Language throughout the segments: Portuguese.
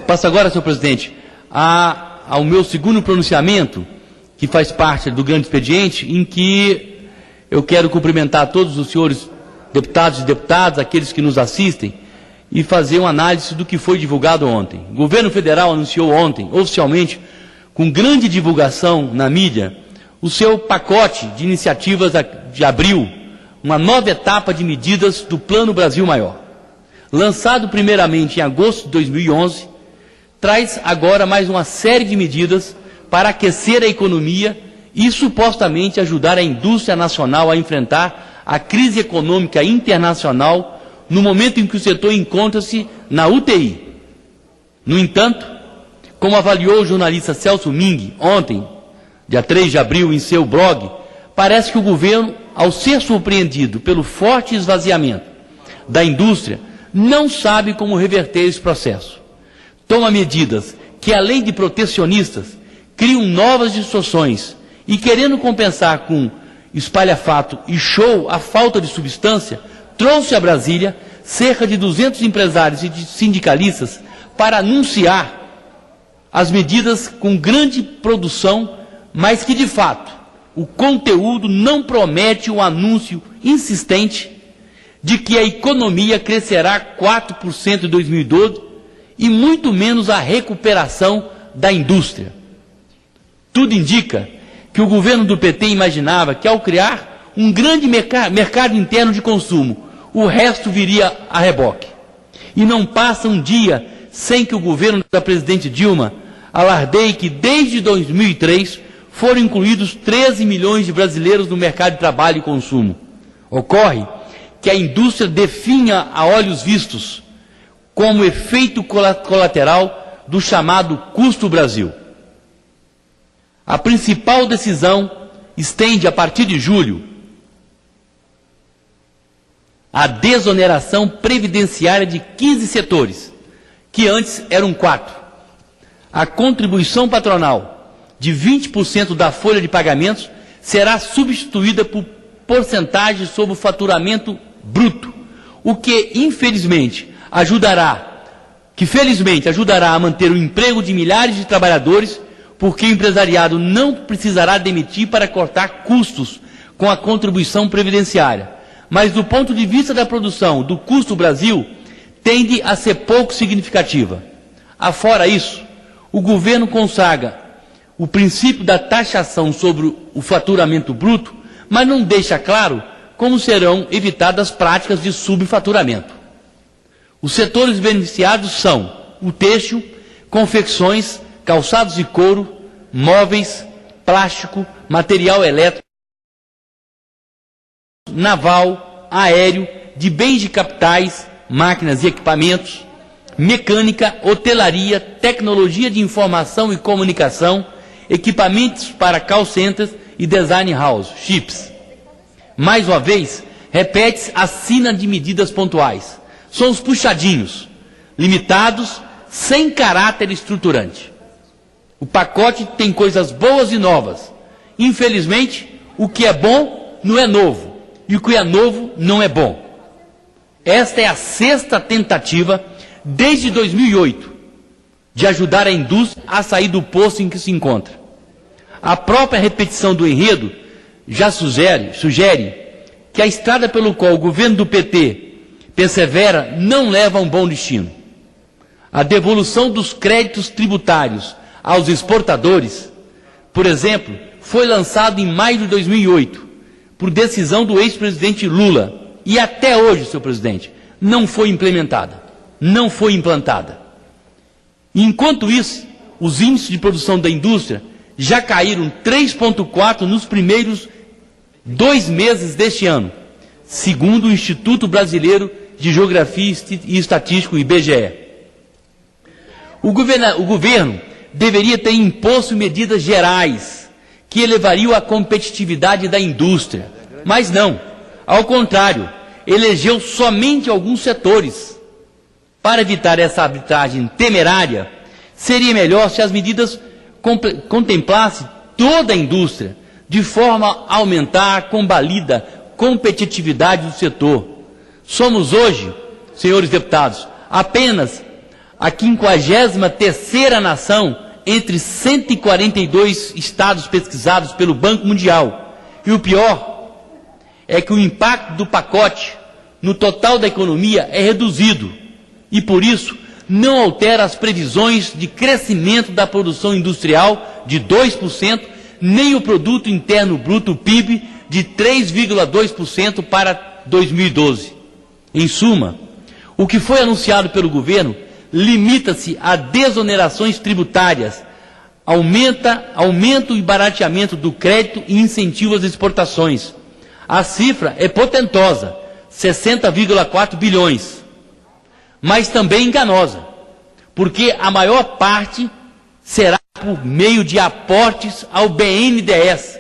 Passo agora, senhor presidente, ao meu segundo pronunciamento, que faz parte do grande expediente, em que eu quero cumprimentar todos os senhores deputados e deputadas, aqueles que nos assistem, e fazer uma análise do que foi divulgado ontem. O governo federal anunciou ontem, oficialmente, com grande divulgação na mídia, o seu pacote de iniciativas de abril, uma nova etapa de medidas do Plano Brasil Maior. Lançado primeiramente em agosto de 2011, traz agora mais uma série de medidas para aquecer a economia e supostamente ajudar a indústria nacional a enfrentar a crise econômica internacional no momento em que o setor encontra-se na UTI. No entanto, como avaliou o jornalista Celso Ming ontem, dia 3 de abril, em seu blog, parece que o governo, ao ser surpreendido pelo forte esvaziamento da indústria, não sabe como reverter esse processo. Toma medidas que, além de protecionistas, criam novas distorções e, querendo compensar com espalhafato e show a falta de substância, trouxe a Brasília cerca de 200 empresários e sindicalistas para anunciar as medidas com grande produção, mas que, de fato, o conteúdo não promete o anúncio insistente de que a economia crescerá 4% em 2012 e muito menos a recuperação da indústria. Tudo indica que o governo do PT imaginava que, ao criar um grande mercado interno de consumo, o resto viria a reboque. E não passa um dia sem que o governo da presidente Dilma alardeie que, desde 2003, foram incluídos 13 milhões de brasileiros no mercado de trabalho e consumo. Ocorre que a indústria definha a olhos vistos como efeito colateral do chamado Custo Brasil. A principal decisão estende, a partir de julho, a desoneração previdenciária de 15 setores, que antes eram 4. A contribuição patronal de 20% da folha de pagamentos será substituída por porcentagem sobre o faturamento bruto, o que, felizmente ajudará a manter o emprego de milhares de trabalhadores, porque o empresariado não precisará demitir para cortar custos com a contribuição previdenciária. Mas, do ponto de vista da produção do custo Brasil, tende a ser pouco significativa. Afora isso, o governo consagra o princípio da taxação sobre o faturamento bruto, mas não deixa claro como serão evitadas práticas de subfaturamento. Os setores beneficiados são o têxtil, confecções, calçados de couro, móveis, plástico, material elétrico, naval, aéreo, de bens de capitais, máquinas e equipamentos, mecânica, hotelaria, tecnologia de informação e comunicação, equipamentos para call centers e design house, chips. Mais uma vez, repete-se a sina de medidas pontuais. São os puxadinhos, limitados, sem caráter estruturante. O pacote tem coisas boas e novas. Infelizmente, o que é bom não é novo, e o que é novo não é bom. Esta é a 6ª tentativa, desde 2008, de ajudar a indústria a sair do poço em que se encontra. A própria repetição do enredo já sugere que a estrada pelo qual o governo do PT persevera não leva a um bom destino. A devolução dos créditos tributários aos exportadores, por exemplo, foi lançado em maio de 2008, por decisão do ex-presidente Lula, e até hoje, senhor presidente, não foi implementada, não foi implantada. Enquanto isso, os índices de produção da indústria já caíram 3,4 nos primeiros 2 meses deste ano, segundo o Instituto Brasileiro de Geografia e Estatística, IBGE. O governo deveria ter imposto medidas gerais que elevariam a competitividade da indústria, mas não. Ao contrário, elegeu somente alguns setores. Para evitar essa arbitragem temerária, seria melhor se as medidas contemplassem toda a indústria, de forma a aumentar a combalida competitividade do setor. Somos hoje, senhores deputados, apenas a 53ª nação entre 142 estados pesquisados pelo Banco Mundial. E o pior é que o impacto do pacote no total da economia é reduzido e, por isso, não altera as previsões de crescimento da produção industrial de 2%, nem o Produto Interno Bruto, PIB, de 3,2% para 2012. Em suma, o que foi anunciado pelo governo limita-se a desonerações tributárias, aumento e barateamento do crédito e incentivo às exportações. A cifra é potentosa, 60,4 bilhões, mas também enganosa, porque a maior parte será por meio de aportes ao BNDES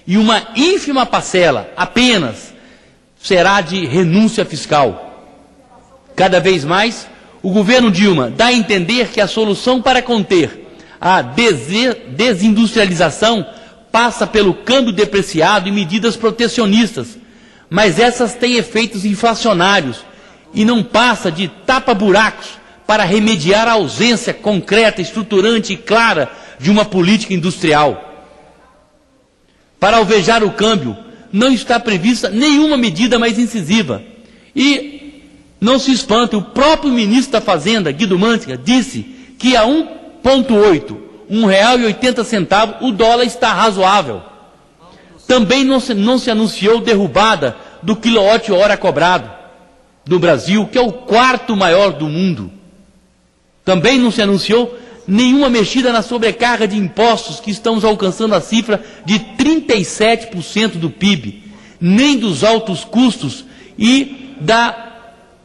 e uma ínfima parcela, apenas, será de renúncia fiscal. Cada vez mais, o governo Dilma dá a entender que a solução para conter a desindustrialização passa pelo câmbio depreciado e medidas protecionistas, mas essas têm efeitos inflacionários e não passa de tapa-buracos para remediar a ausência concreta, estruturante e clara de uma política industrial. Para alvejar o câmbio, não está prevista nenhuma medida mais incisiva. E não se espante, o próprio ministro da Fazenda, Guido Mantega, disse que a 1,8, R$1,80, o dólar está razoável. Também não se anunciou derrubada do quilowatt-hora cobrado do Brasil, que é o quarto maior do mundo. Também não se anunciou nenhuma mexida na sobrecarga de impostos, que estamos alcançando a cifra de 37% do PIB, nem dos altos custos e da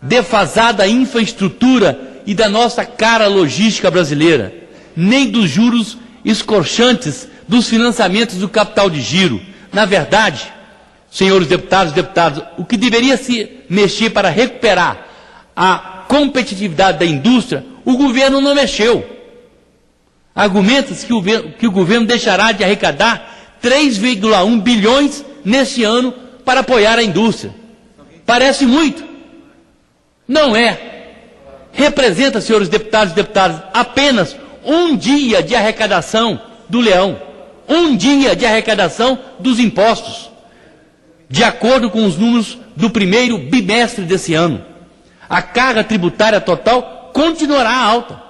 defasada infraestrutura e da nossa cara logística brasileira, nem dos juros escorchantes dos financiamentos do capital de giro. Na verdade, senhores deputados e deputadas, o que deveria se mexer para recuperar a competitividade da indústria, o governo não mexeu. Argumenta-se que o governo deixará de arrecadar 3,1 bilhões neste ano para apoiar a indústria. Parece muito. Não é. Representa, senhores deputados e deputadas, apenas um dia de arrecadação do leão, um dia de arrecadação dos impostos, de acordo com os números do primeiro bimestre desse ano. A carga tributária total continuará alta.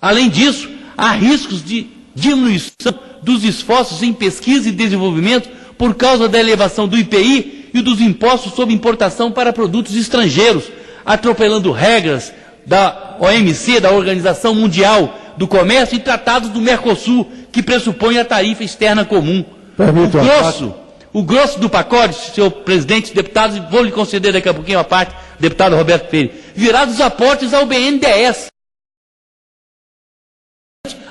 Além disso, há riscos de diminuição dos esforços em pesquisa e desenvolvimento por causa da elevação do IPI e dos impostos sobre importação para produtos estrangeiros, atropelando regras da OMC, da Organização Mundial do Comércio, e tratados do Mercosul, que pressupõem a tarifa externa comum. O grosso do pacote, senhor presidente, deputados, vou lhe conceder daqui a pouquinho a parte, deputado Roberto Freire, virá dos aportes ao BNDES,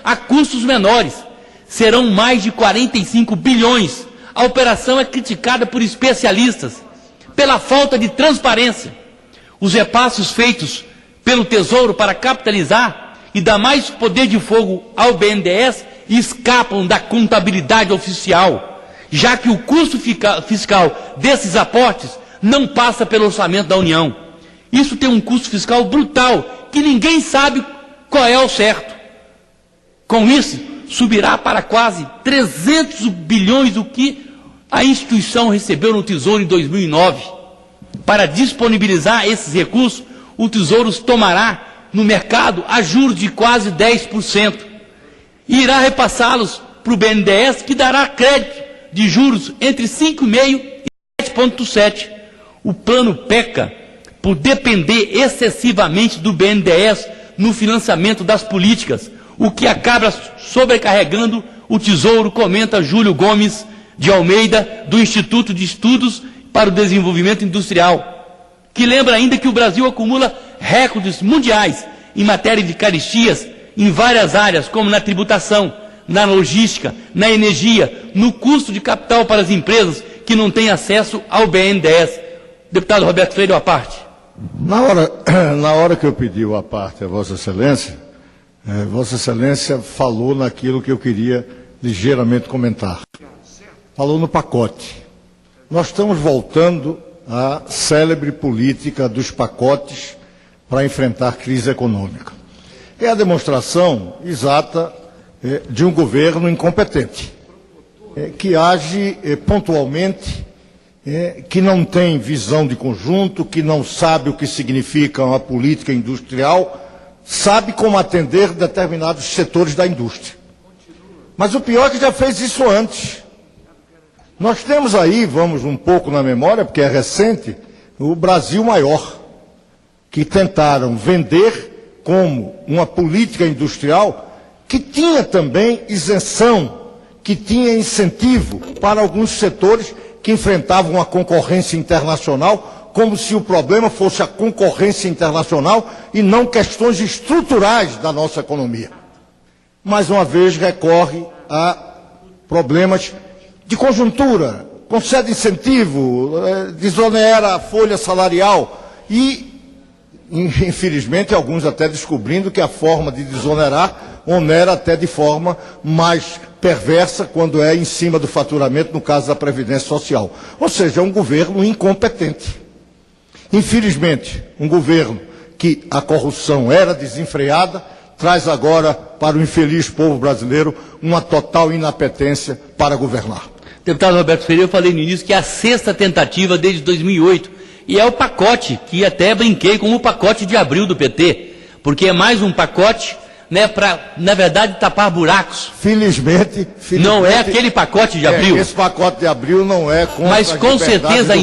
a custos menores. Serão mais de 45 bilhões. A operação é criticada por especialistas pela falta de transparência. Os repasses feitos pelo Tesouro para capitalizar e dar mais poder de fogo ao BNDES escapam da contabilidade oficial, já que o custo fiscal desses aportes não passa pelo orçamento da União. Isso tem um custo fiscal brutal, que ninguém sabe qual é o certo. Com isso, subirá para quase 300 bilhões o que a instituição recebeu no Tesouro em 2009. Para disponibilizar esses recursos, o Tesouro tomará no mercado a juros de quase 10%. E irá repassá-los para o BNDES, que dará crédito de juros entre 5,5% e 7,7%. O plano peca por depender excessivamente do BNDES no financiamento das políticas, o que acaba sobrecarregando o Tesouro, comenta Júlio Gomes de Almeida, do Instituto de Estudos para o Desenvolvimento Industrial, que lembra ainda que o Brasil acumula recordes mundiais em matéria de caristias em várias áreas, como na tributação, na logística, na energia, no custo de capital para as empresas que não têm acesso ao BNDES. Deputado Roberto Freire, à parte. Na hora que eu pedi a parte a Vossa Excelência, Vossa Excelência falou naquilo que eu queria ligeiramente comentar. Falou no pacote. Nós estamos voltando à célebre política dos pacotes para enfrentar crise econômica. é a demonstração exata de um governo incompetente, que age pontualmente, que não tem visão de conjunto, que não sabe o que significa uma política industrial, sabe como atender determinados setores da indústria. Mas o pior é que já fez isso antes. Nós temos aí, vamos um pouco na memória, porque é recente, o Brasil Maior, que tentaram vender como uma política industrial que tinha também isenção, que tinha incentivo para alguns setores que enfrentavam a concorrência internacional, como se o problema fosse a concorrência internacional e não questões estruturais da nossa economia. Mais uma vez recorre a problemas de conjuntura, concede incentivo, desonera a folha salarial e, infelizmente, alguns até descobrindo que a forma de desonerar onera até de forma mais perversa quando é em cima do faturamento, no caso da Previdência Social. Ou seja, é um governo incompetente. Infelizmente, um governo que a corrupção era desenfreada, traz agora para o infeliz povo brasileiro uma total inapetência para governar. Deputado Roberto Ferreira, eu falei no início que é a 6ª tentativa desde 2008, e é o pacote, que até brinquei como o pacote de abril do PT, porque é mais um pacote, né, para, na verdade, tapar buracos. Felizmente não é aquele pacote de abril. Esse pacote de abril não é contra mas com certeza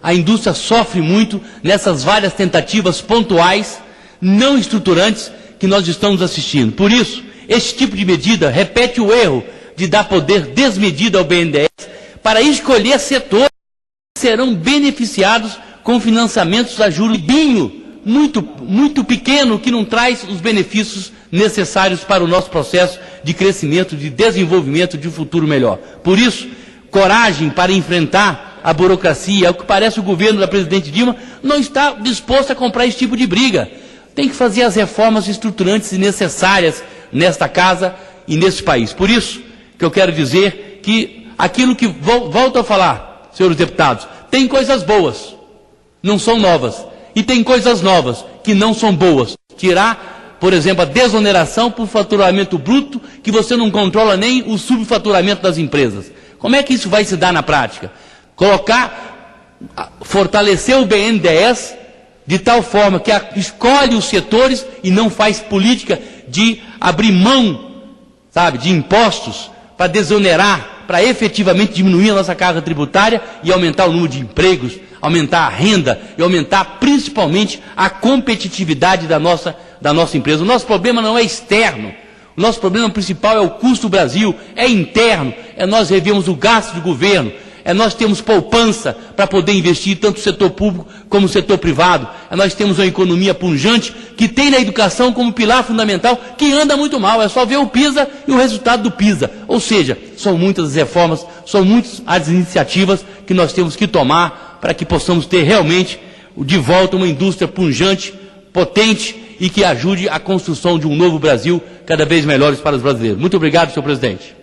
a indústria sofre muito nessas várias tentativas pontuais, não estruturantes, que nós estamos assistindo. Por isso, esse tipo de medida repete o erro de dar poder desmedido ao BNDES para escolher setores que serão beneficiados com financiamentos a juros muito pequeno, que não traz os benefícios necessários para o nosso processo de crescimento, de desenvolvimento, de um futuro melhor. Por isso, coragem para enfrentar a burocracia. Ao que parece, o governo da presidente Dilma não está disposto a comprar esse tipo de briga. Tem que fazer as reformas estruturantes e necessárias nesta casa e nesse país. Por isso que eu quero dizer que aquilo que volto a falar, senhores deputados, tem coisas boas, não são novas, e tem coisas novas que não são boas. Tirar, por exemplo, a desoneração por faturamento bruto, que você não controla nem o subfaturamento das empresas. Como é que isso vai se dar na prática? Fortalecer o BNDES de tal forma que escolhe os setores e não faz política de abrir mão, sabe, de impostos para desonerar, para efetivamente diminuir a nossa carga tributária e aumentar o número de empregos, aumentar a renda e aumentar principalmente a competitividade da nossa empresa. O nosso problema não é externo. O nosso problema principal é o custo do Brasil, é interno, é nós revermos o gasto do governo, é nós temos poupança para poder investir tanto no setor público como no setor privado, é nós temos uma economia punjante que tem na educação como pilar fundamental, que anda muito mal, é só ver o PISA e o resultado do PISA. Ou seja, são muitas as reformas, são muitas as iniciativas que nós temos que tomar para que possamos ter realmente de volta uma indústria punjante, potente e que ajude a construção de um novo Brasil cada vez melhores para os brasileiros. Muito obrigado, senhor presidente.